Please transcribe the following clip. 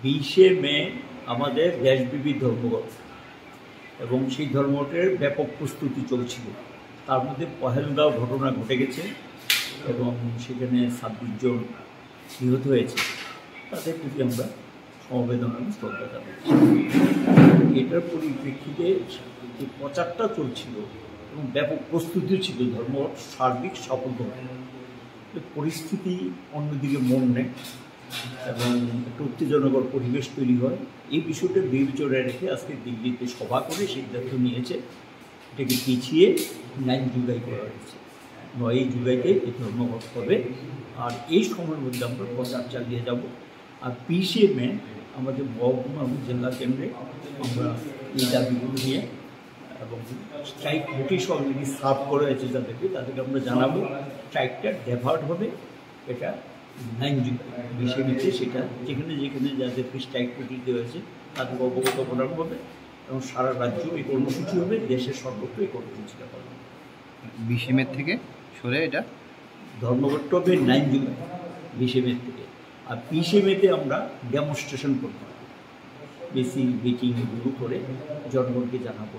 20শে মে আমাদের দেশব্যাপী ধর্মঘট এবং সেই ধর্মঘটের ব্যাপক প্রস্তুতি চলছিল। তার মধ্যে পহেলগাঁও ঘটনা ঘটে গেছে এবং সেখানে 26 জন নিহত হয়েছে। তাদের প্রতি আমরা সমবেদনা শ্রদ্ধা জানাচ্ছি। এটার পরিপ্রেক্ষিতে যে প্রচারটা চলছিল এবং ব্যাপক প্রস্তুতি ছিল ধর্মঘট সার্বিক সফল হবে। পরিস্থিতি অন্যদিকে মোড় নেয় এবং একটা উত্তেজনাকর পরিবেশ তৈরি হয়। এই বিষয়টা বিবেচনায় রেখে আজকে দিল্লিতে সভা করে সিদ্ধান্ত নিয়েছে এটাকে পিছিয়ে 9 জুলাই করা হয়েছে। 9 জুলাইতে এই ধর্মঘট হবে আর এই সময়ের মধ্যে আমরা প্রচার চালিয়ে যাব। আর 20শে মে আমাদের মহকুমা এবং জেলা কেন্দ্রে আমরা এই দাবিগুলো নিয়ে এবং স্ট্রাইক নোটিশ অলরেডি সার্ভ করা হয়েছে তাদেরকে আমরা জানাবো। স্ট্রাইকটা ডেভার্ট হবে, এটা 9 জুলাই 20শে মেতে সেটা যেখানে যেখানে যাদেরকে স্ট্রাইক নোটিশ দেওয়া হয়েছে তাদেরকে অবগত করানো হবে এবং সারা রাজ্য এই কর্মসূচি হবে, দেশের সর্বত্র এই কর্মসূচিটা পালন হবে। 20শে মে থেকে সরে এটা ধর্মঘটটা হবে 9 জুলাই 20শে মে থেকে। আর 20শে মেতে আমরা ডেমনস্ট্রেশন করব, বেশি মিটিং এগুলো করে জনগণকে জানাবো।